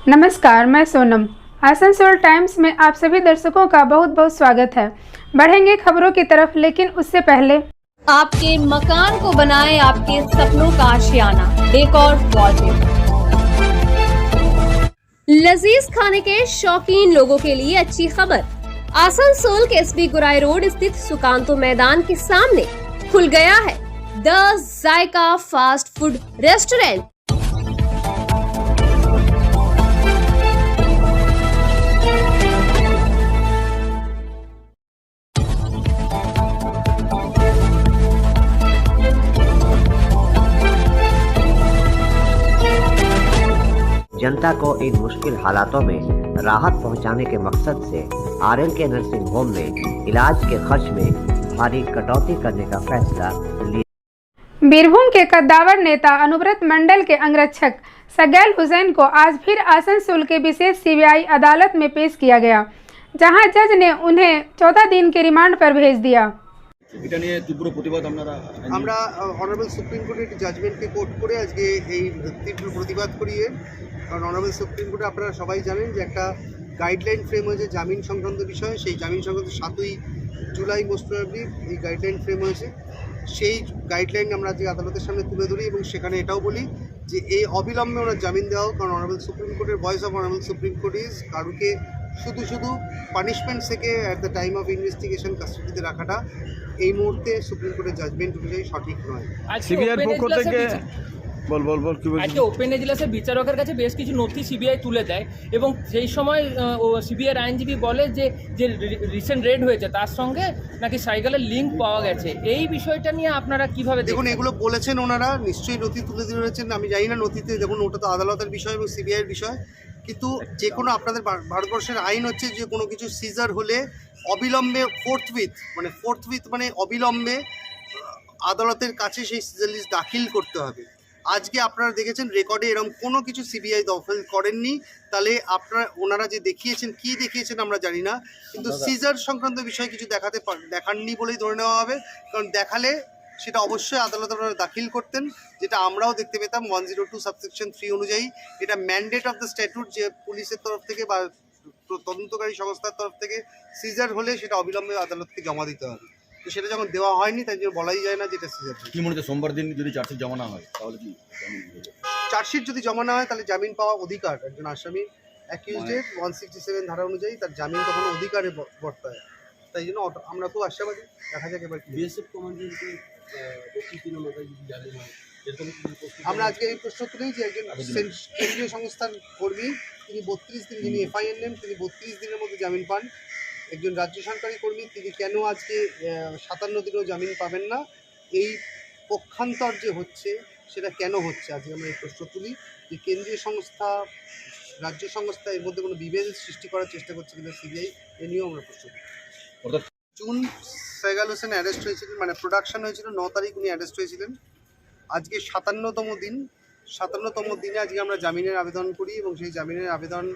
नमस्कार, मैं सोनम। आसनसोल टाइम्स में आप सभी दर्शकों का बहुत बहुत स्वागत है। बढ़ेंगे खबरों की तरफ, लेकिन उससे पहले आपके मकान को बनाए आपके सपनों का आशियाना डेकोर वॉलपेपर। लजीज खाने के शौकीन लोगों के लिए अच्छी खबर। आसनसोल के एसबी गुराई रोड स्थित सुकांतो मैदान के सामने खुल गया है the Zaika fast food restaurant. जनता को इन मुश्किल हालातों में राहत पहुंचाने के मकसद से आरएल के नर्सिंग होम में इलाज के खर्च में भारी कटौती करने का फैसला लिया। बीरभूम के कद्दावर नेता अनुव्रत मंडल के अंगरक्षक सगैल हुसैन को आज फिर आसनसोल के विशेष सीबीआई अदालत में पेश किया गया, जहां जज ने उन्हें 14 दिन के रिमांड पर भेज दिया। এটা নিয়ে তীব্র প্রতিবাদ আমরা অনারেবল সুপ্রিম কোর্টের একটি জাজমেন্টকে কোর্ট করে আজকে এই তীব্র প্রতিবাদ করিয়ে, কারণ অনারেবল সুপ্রিম কোর্টে আপনারা সবাই জানেন যে একটা গাইডলাইন ফ্রেম হয়েছে জামিন সংক্রান্ত বিষয়ে। সেই জামিন সংক্রান্ত 7ই জুলাই মোস্ট প্রবাবলি এই গাইডলাইন ফ্রেম হয়েছে। সেই গাইডলাইন আমরা আজকে আদালতের সামনে তুলে ধরি এবং সেখানে এটাও বলি যে এই অবিলম্বে ওনার জামিন দেওয়া হোক, কারণ অনারেবল সুপ্রিম কোর্টের voice of honourable supreme court is কারুকে শুধু পানিশমেন্ট থেকে at the time of investigation কাস্টডিতে রাখাটা এই মুহূর্তে সুপ্রিম কোর্টের জাজমেন্ট অনুযায়ী সঠিক নয়। সিবিআইয়ের পক্ষ থেকে আজকে ওপেন এজলাসের বিচারকের কাছে বেশ কিছু নথি সিবিআই তুলে দেয় এবং সেই সময় সিবিআইয়ের আইনজীবী বলে যে রিসেন্ট রেড হয়েছে তার সঙ্গে নাকি সাইকেলের লিঙ্ক পাওয়া গেছে। এই বিষয়টা নিয়ে আপনারা কিভাবে দেখুন, এগুলো বলেছেন ওনারা, নিশ্চয়ই নথি তুলে ধরেছেন। আমি জানি না নথিতে, দেখুন ওটা তো আদালতের বিষয় এবং সিবিআইয়ের বিষয়, কিন্তু যে কোনো আপনাদের ভারতবর্ষের আইন হচ্ছে যে কোনো কিছু সিজার হলে অবিলম্বে ফোর্থউইথ মানে অবিলম্বে আদালতের কাছে সেই সিজার লিস্ট দাখিল করতে হবে। আজকে আপনারা দেখেছেন রেকর্ডে এরকম কোনো কিছু সিবিআই দাখিল করেননি। তাহলে ওনারা যে দেখিয়েছেন আমরা জানি না, কিন্তু সিজার সংক্রান্ত বিষয়ে কিছু দেখাননি বলেই ধরে নেওয়া হবে, কারণ দেখালে সেটা অবশ্যই আদালতে ওনারা দাখিল করতেন, যেটা আমরাও দেখতে পেতাম 102 সাবসেকশন 3 অনুযায়ী। এটা ম্যান্ডেট অফ দ্য স্ট্যাটুট যে পুলিশের তরফ থেকে বা তদন্তকারী সংস্থার তরফ থেকে সিজার হলে সেটা অবিলম্বে আদালতকে জমা দিতে হবে। তো সেটা যখন দেওয়া হয়নি তাই জন্য বলাই যায় না যে এটা সিজার। কি মনে হচ্ছে সোমবার দিন যদি চার্জশিট জমা না হয় তাহলে কি চার্জশিট যদি জমা না হয় তাহলে জামিন পাওয়া অধিকার একজন আসামি অ্যাকিউজডের 167 ধারা অনুযায়ী তার জামিন তখন অধিকারে বর্তায়। তাই জন্য আমরা খুব আশাবাদী, দেখা যাক এবার বিএসএফ কমান্ডারকে আমরা আজকে এই প্রশ্ন তুলেই যে একজন কেন্দ্রীয় সংস্থার কর্মী, তিনি 32 দিন, যিনি এফআইআর নেন তিনি 32 দিনের মধ্যে জামিন পান। একজন রাজ্য সরকারি কর্মী, তিনি কেন আজকে 57 দিনেও জামিন পাবেন না? এই পক্ষান্তর যে হচ্ছে সেটা কেন হচ্ছে, আজকে আমরা এই প্রশ্ন তুলি যে কেন্দ্রীয় সংস্থা রাজ্য সংস্থা এর মধ্যে কোনো বিভেদ সৃষ্টি করার চেষ্টা করছে কিনা সিবিআই, এ নিয়েও আমরা প্রশ্ন তুলি। জুন সগেল হোসেন অ্যারেস্ট হয়েছিলেন, মানে প্রোডাকশন হয়েছিল 9 তারিখ উনি অ্যারেস্ট হয়েছিলেন। আজকে 57তম দিনে আজকে আমরা জামিনের আবেদন করি এবং সেই জামিনের আবেদন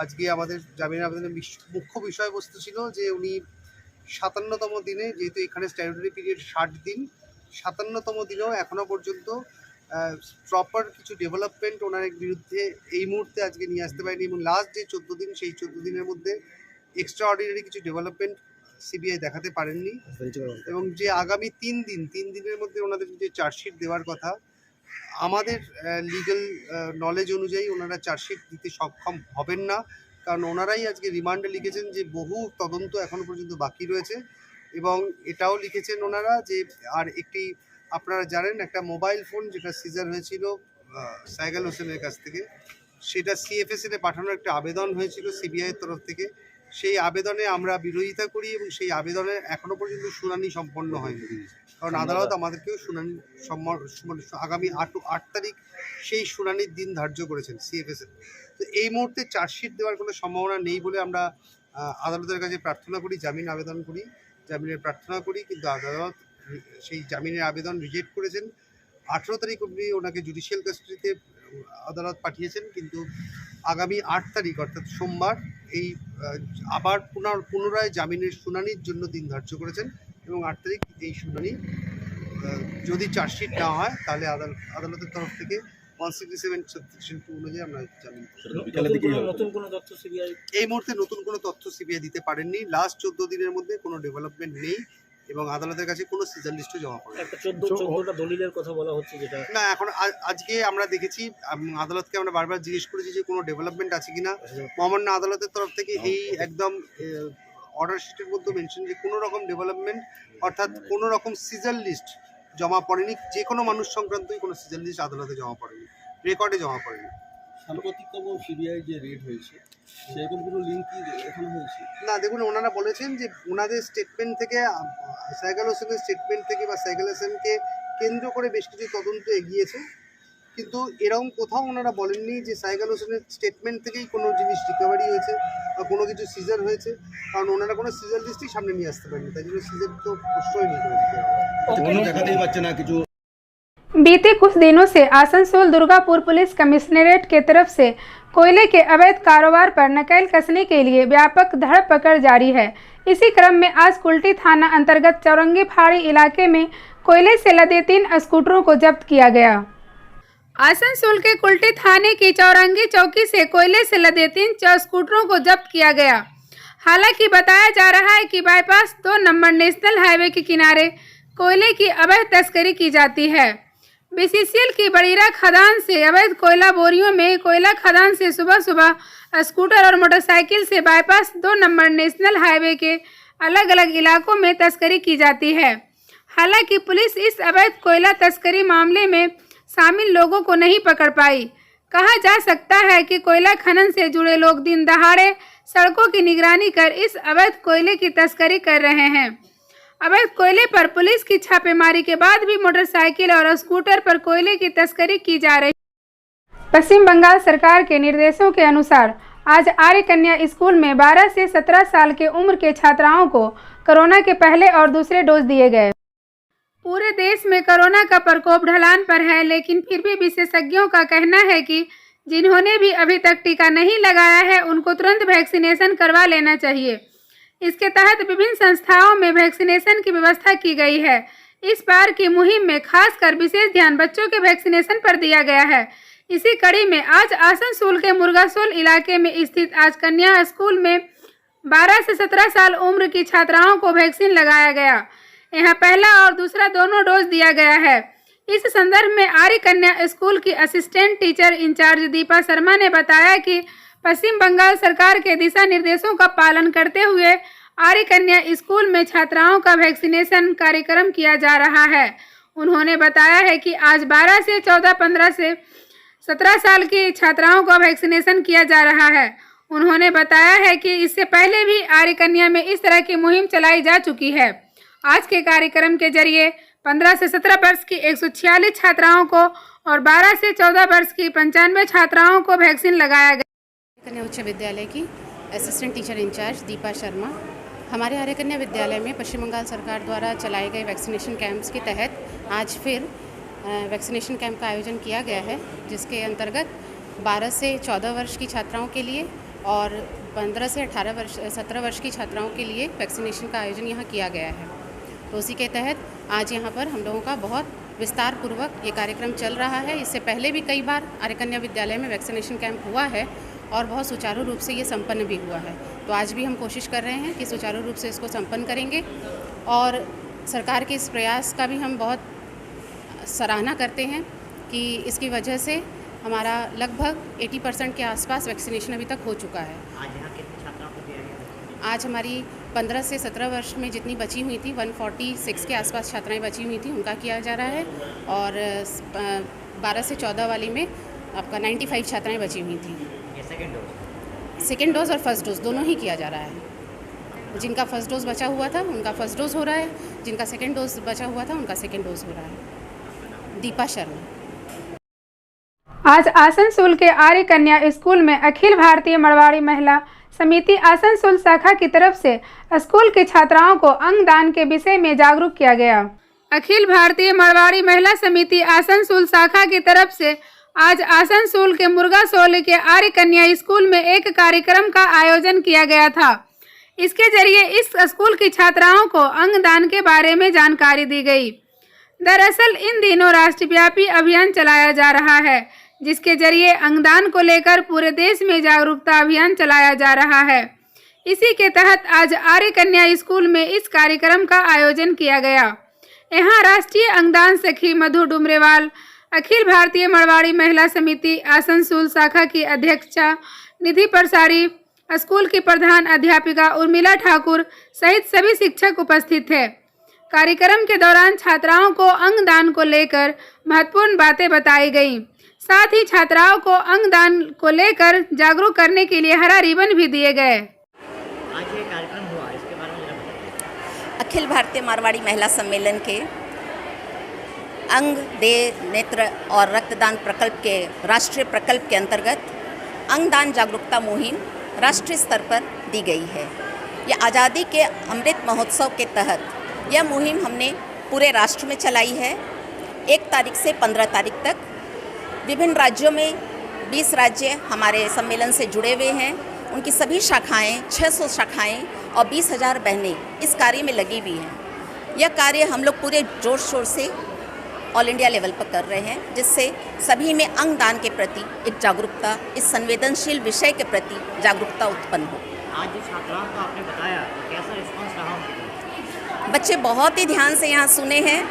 আজকে আমাদের জামিনের আবেদনের মুখ্য বিষয়বস্তু ছিল যে উনি 57তম দিনে, যেহেতু এখানে স্ট্যাটুটরি পিরিয়ড 60 দিন, 57তম দিনেও এখনও পর্যন্ত প্রপার কিছু ডেভেলপমেন্ট ওনার বিরুদ্ধে এই মুহূর্তে আজকে নিয়ে আসতে পারেনি এবং লাস্ট যে 14 দিন সেই 14 দিনের মধ্যে এক্সট্রা অর্ডিনারি কিছু ডেভেলপমেন্ট সিবিআই দেখাতে পারেননি এবং যে আগামী 3 দিনের মধ্যে ওনাদের যে চার্জশিট দেওয়ার কথা, আমাদের লিগ্যাল নলেজ অনুযায়ী ওনারা চার্জশিট দিতে সক্ষম হবেন না, কারণ ওনারাই আজকে রিমান্ডে লিখেছেন যে বহু তদন্ত এখনও পর্যন্ত বাকি রয়েছে এবং এটাও লিখেছেন ওনারা যে আর একটি, আপনারা জানেন একটা মোবাইল ফোন যেটা সিজার হয়েছিল সগেল হোসেনের কাছ থেকে, সেটা সিএফএসএ পাঠানোর একটা আবেদন হয়েছিল সিবিআইয়ের তরফ থেকে। সেই আবেদনে আমরা বিরোধিতা করি এবং সেই আবেদনে এখনও পর্যন্ত শুনানি সম্পন্ন হয়নি, কারণ আদালত আমাদেরকেও শুনানি আগামী 8 তারিখ সেই শুনানির দিন ধার্য করেছেন সিএফএসএ। তো এই মুহূর্তে চার্জশিট দেওয়ার কোনো সম্ভাবনা নেই বলে আমরা আদালতের কাছে জামিনের প্রার্থনা করি, কিন্তু আদালত সেই জামিনের আবেদন রিজেক্ট করেছেন। 18 তারিখ অবধি ওনাকে জুডিশিয়াল কাস্টডিতে আদালত পাঠিয়েছেন, কিন্তু আগামী 8 তারিখ অর্থাৎ সোমবার এই আবার পুনরায় জামিনের শুনানির জন্য দিন ধার্য করেছেন এবং 8 তারিখ এই শুনানি যদি চার্জশিট না হয় তাহলে আদালতের তরফ থেকে 167 সেকশন 2 অনুযায়ী আমরা জামিন করি। সেটা তো বিকালের দিকেই হবে। এই মুহূর্তে নতুন কোনো তথ্য সিবিআই দিতে পারেননি। লাস্ট 14 দিনের মধ্যে কোনো ডেভেলপমেন্ট নেই এবং আদালতের কাছে কোনো সিজার লিস্টও জমা পড়েনি। একটা 14টা দলিলের কথা বলা হচ্ছে, যেটা না, এখন আজকে আমরা দেখেছি, আদালতকে আমরা বারবার জিজ্ঞেস করেছি যে কোনো ডেভেলপমেন্ট আছে কিনা। মহামান্য আদালতের তরফ থেকে এই একদম অর্ডার শিটের মধ্যে মেনশন যে কোনো রকম ডেভেলপমেন্ট অর্থাৎ কোনো রকম সিজার লিস্ট জমা পড়েনি। যে কোনো মানুষ সংক্রান্তই কোনো সিজার লিস্ট আদালতে জমা পড়েনি, রেকর্ডে জমা পড়েনি। সাম্প্রতিকতম সিবিআই যে রেড হয়েছে সেরকম কোনো লিঙ্ক কি এখনো হয়েছে? না, দেখুন, ওনারা বলেছেন যে ওনাদের স্টেটমেন্ট থেকে, সাইগাল হোসেনের স্টেটমেন্ট থেকে বা সাইগাল হোসেনকে কেন্দ্র করে বেশ কিছু তদন্ত এগিয়েছে, কিন্তু এরকম কোথাও ওনারা বলেননি যে সাইগাল হোসেনের স্টেটমেন্ট থেকেই কোনো জিনিস রিকভারি হয়েছে বা কোনো কিছু সিজার হয়েছে, কারণ ওনারা কোনো সিজার লিস্টই সামনে নিয়ে আসতে পারেনি, তাই জন্য সিজার তো প্রশ্নই নেই। কোনো দেখাতেই পাচ্ছে না কিছু। बीते कुछ दिनों से आसनसोल दुर्गापुर पुलिस कमिश्नरेट के तरफ से कोयले के अवैध कारोबार पर नकेल कसने के लिए व्यापक धरपकड़ जारी है। इसी क्रम में आज कुल्टी थाना अंतर्गत चौरंगी फाड़ी इलाके में कोयले से लदे 3 स्कूटरों को जब्त किया गया। आसनसोल के कुल्टी थाने की चौरंगी चौकी से कोयले से लदे 3 स्कूटरों को जब्त किया गया। हालांकि बताया जा रहा है कि बाईपास 2 नंबर नेशनल हाईवे के किनारे कोयले की अवैध तस्करी की जाती है। बीसीसीएल की बड़ीरा खदान से अवैध कोयला बोरियों में कोयला खदान से सुबह सुबह स्कूटर और मोटरसाइकिल से बाईपास 2 नंबर नेशनल हाईवे के अलग अलग इलाकों में तस्करी की जाती है। हालांकि पुलिस इस अवैध कोयला तस्करी मामले में शामिल लोगों को नहीं पकड़ पाई। कहा जा सकता है कि कोयला खनन से जुड़े लोग दिन दहाड़े सड़कों की निगरानी कर इस अवैध कोयले की तस्करी कर रहे हैं। अवैध कोयले पर पुलिस की छापेमारी के बाद भी मोटरसाइकिल और स्कूटर पर कोयले की तस्करी की जा रही। पश्चिम बंगाल सरकार के निर्देशों के अनुसार आज आर्य कन्या स्कूल में 12 से 17 साल के उम्र के छात्राओं को कोरोना के पहले और दूसरे डोज दिए गए। पूरे देश में कोरोना का प्रकोप ढलान पर है, लेकिन फिर भी विशेषज्ञों का कहना है कि जिन्होंने भी अभी तक टीका नहीं लगाया है उनको तुरंत वैक्सीनेशन करवा लेना चाहिए। इसके तहत विभिन्न संस्थाओं में वैक्सीनेशन की व्यवस्था की गई है। इस बार की मुहिम में खासकर विशेष ध्यान बच्चों के वैक्सीनेशन पर दिया गया है। इसी कड़ी में आज आसनसोल के मुर्गासोल इलाके में स्थित आज कन्या स्कूल में 12 से 17 साल उम्र की छात्राओं को वैक्सीन लगाया गया। यहाँ पहला और दूसरा दोनों डोज दिया गया है। इस संदर्भ में आर्य कन्या स्कूल की assistant teacher incharge Deepa Sharma ने बताया कि पश्चिम बंगाल सरकार के दिशा निर्देशों का पालन करते हुए आर्य कन्या स्कूल में छात्राओं का वैक्सीनेशन कार्यक्रम किया जा रहा है। उन्होंने बताया है कि आज 12 से 14, 15 से 17 साल की छात्राओं का वैक्सीनेशन किया जा रहा है। उन्होंने बताया है कि इससे पहले भी आर्य कन्या में इस तरह की मुहिम चलाई जा चुकी है। आज के कार्यक्रम के जरिए 15 से 17 वर्ष की 146 छात्राओं को और 12 से 14 वर्ष की 95 छात्राओं को वैक्सीन लगाया गया। कन्या उच्च विद्यालय की assistant teacher incharge Deepa Sharma. हमारे आर्य कन्या विद्यालय में पश्चिम बंगाल सरकार द्वारा चलाए गए वैक्सीनेशन कैंप्स के तहत आज फिर वैक्सीनेशन कैंप का आयोजन किया गया है, जिसके अंतर्गत 12 से 14 वर्ष की छात्राओं के लिए और 15 से 17 वर्ष की छात्राओं के लिए वैक्सीनेशन का आयोजन यहाँ किया गया है। तो उसी के तहत आज यहाँ पर हम लोगों का बहुत विस्तार पूर्वक ये कार्यक्रम चल रहा है। इससे पहले भी कई बार आर्य कन्या विद्यालय में वैक्सीनेशन कैंप हुआ है और बहुत सुचारू रूप से ये संपन्न भी हुआ है। तो आज भी हम कोशिश कर रहे हैं कि सुचारू रूप से इसको संपन्न करेंगे और सरकार के इस प्रयास का भी हम बहुत सराहना करते हैं कि इसकी वजह से हमारा लगभग 80% के आसपास वैक्सीनेशन अभी तक हो चुका है। आज यहाँ कितने छात्राओं को दिया गया? आज हमारी 15 से 17 वर्ष में जितनी बची हुई थी 146 के आसपास छात्राएं बची हुई थी, उनका किया जा रहा है और 12 से 14 वाली में आपका 95 छात्राएं बची हुई थी। सेकेंड डोज और फर्स्ट डोज दोनों ही किया जा रहा है। जिनका फर्स्ट डोज बचा हुआ था उनका फर्स्ट डोज हो रहा है, जिनका सेकेंड डोज बचा हुआ था उनका सेकेंड डोज हो रहा है। दीपा शर्मा। आज आसनसोल के आर्य कन्या स्कूल में अखिल भारतीय मरवाड़ी महिला समिति आसनसोल शाखा की तरफ से स्कूल की छात्राओं को अंगदान के विषय में जागरूक किया गया। अखिल भारतीय मरवाड़ी महिला समिति आसनसोल शाखा की तरफ से आज आसनसोल के मुर्गासोल के आर्य कन्या स्कूल में एक कार्यक्रम का आयोजन किया गया था। इसके जरिए इस स्कूल की छात्राओं को अंगदान के बारे में जानकारी दी गई। दरअसल इन दिनों राष्ट्रव्यापी अभियान चलाया जा रहा है, जिसके जरिए अंगदान को लेकर पूरे देश में जागरूकता अभियान चलाया जा रहा है। इसी के तहत आज आर्य कन्या स्कूल में इस कार्यक्रम का आयोजन किया गया। यहाँ राष्ट्रीय अंगदान सखी मधु डुमरेवाल, अखिल भारतीय मारवाड़ी महिला समिति आसनसोल शाखा की अध्यक्षा निधि परसारी, स्कूल की प्रधान अध्यापिका उर्मिला ठाकुर सहित सभी शिक्षक उपस्थित थे। कार्यक्रम के दौरान छात्राओं को अंगदान को लेकर महत्वपूर्ण बातें बताई गईं। साथ ही छात्राओं को अंगदान को लेकर जागरूक करने के लिए हरा रिबन भी दिए गए। आज ये कार्यक्रम हुआ, इसके बारे में जरा बताइए। अखिल भारतीय मारवाड़ी महिला सम्मेलन के अंग, देह, नेत्र और रक्तदान प्रकल्प के राष्ट्रीय प्रकल्प के अंतर्गत अंगदान जागरूकता मुहिम राष्ट्रीय स्तर पर दी गई है। यह आज़ादी के अमृत महोत्सव के तहत यह मुहिम हमने पूरे राष्ट्र में चलाई है। 1 तारीख से 15 तारीख तक विभिन्न राज्यों में 20 राज्य हमारे सम्मेलन से जुड़े हुए हैं। उनकी सभी शाखाएं, 600 शाखाएं और 20,000 बहनें इस कार्य में लगी हुई हैं। यह कार्य हम लोग पूरे जोर शोर से ऑल इंडिया लेवल पर कर रहे हैं, जिससे सभी में अंगदान के प्रति एक जागरूकता, इस संवेदनशील विषय के प्रति जागरूकता उत्पन्न हो। आज जो छात्राओं को आपने बताया, तो कैसा रिस्पॉन्स रहा उनका? बच्चे बहुत ही ध्यान से यहाँ सुने हैं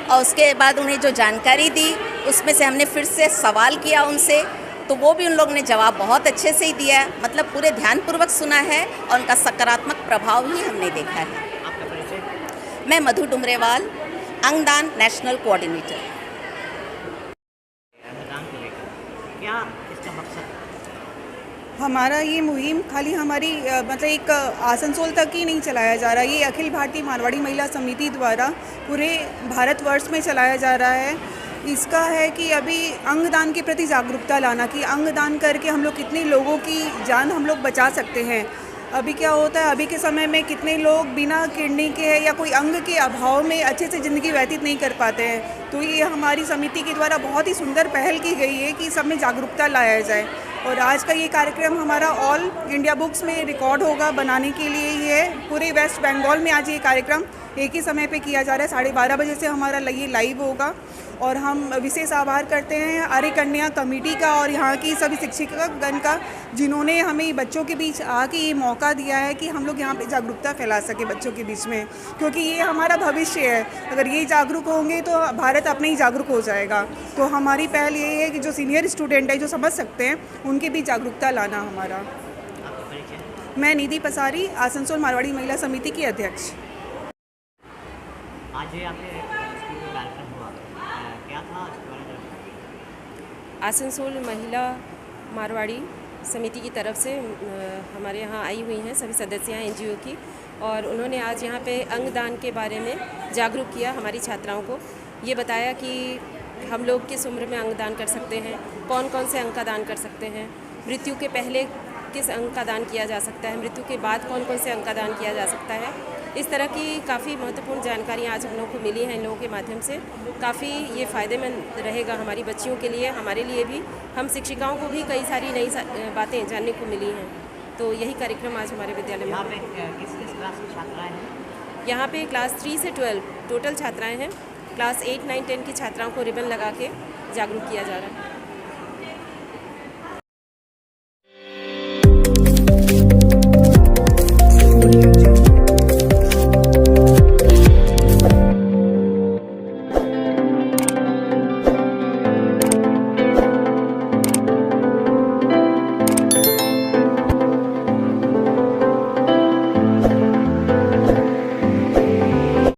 और उसके बाद उन्हें जो जानकारी दी उसमें से हमने फिर से सवाल किया उनसे, तो वो भी उन लोगों ने जवाब बहुत अच्छे से ही दिया है। मतलब पूरे ध्यानपूर्वक सुना है और उनका सकारात्मक प्रभाव ही हमने देखा है। आपका परिचय? मैं मधु डुमरेवाल, अंगदान नेशनल कोऑर्डिनेटर। अंगदान को लेकर क्या इसका मकसद है? हमारा ये मुहिम खाली हमारी मतलब एक आसनसोल तक ही नहीं चलाया जा रहा, ये अखिल भारतीय मारवाड़ी महिला समिति द्वारा पूरे भारतवर्ष में चलाया जा रहा है। इसका है कि अभी अंगदान के प्रति जागरूकता लाना कि अंगदान करके हम लोग कितने लोगों की जान हम लोग बचा सकते हैं। अभी क्या होता है, अभी के समय में कितने लोग बिना किडनी के या कोई अंग के अभाव में अच्छे से ज़िंदगी व्यतीत नहीं कर पाते हैं। तो ये हमारी समिति के द्वारा बहुत ही सुंदर पहल की गई है कि सब में जागरूकता लाया जाए। और आज का ये कार्यक्रम हमारा ऑल इंडिया बुक्स में रिकॉर्ड होगा, बनाने के लिए ही है। पूरे वेस्ट बंगाल में आज ये कार्यक्रम एक ही समय पे किया जा रहा है। 12:30 बजे से हमारा ये लाइव होगा। और हम विशेष आभार करते हैं आर्य कन्या कमेटी का और यहाँ की सभी शिक्षकगण का, जिन्होंने हमें बच्चों के बीच आके ये मौका दिया है कि हम लोग यहाँ पे जागरूकता फैला सके बच्चों के बीच में, क्योंकि ये हमारा भविष्य है। अगर ये जागरूक होंगे तो भारत अपने ही जागरूक हो जाएगा। तो हमारी पहल ये है कि जो सीनियर स्टूडेंट है, जो समझ सकते हैं, उनके बीच जागरूकता लाना हमारा। मैं निधि पसारी, आसनसोल मारवाड़ी महिला समिति की अध्यक्ष। आज ये आपके स्कूल में कार्यक्रम हुआ, क्या था इसके बारे में? आसनसोल महिला मारवाड़ी समिति की तरफ से हमारे यहाँ आई हुई हैं सभी सदस्याएं एनजीओ की, और उन्होंने आज यहाँ पे अंगदान के बारे में जागरूक किया हमारी छात्राओं को। ये बताया कि हम लोग किस उम्र में अंगदान कर सकते हैं, कौन कौन से अंग का दान कर सकते हैं, मृत्यु के पहले किस अंग का दान किया जा सकता है, मृत्यु के बाद कौन कौन से अंग का दान किया जा सकता है। इस तरह की काफ़ी महत्वपूर्ण जानकारियाँ आज हम लोगों को मिली हैं इन लोगों के माध्यम से। काफ़ी ये फ़ायदेमंद रहेगा हमारी बच्चियों के लिए, हमारे लिए भी। हम शिक्षिकाओं को भी कई सारी नई बातें जानने को मिली हैं। तो यही कार्यक्रम आज हमारे विद्यालय में। यहाँ पे किस किस क्लास की छात्राएँ हैं? यहाँ पे क्लास 3 से 12 टोटल छात्राएँ हैं। क्लास 8, 9, 10 की छात्राओं को रिबन लगा के जागरूक किया जा रहा है।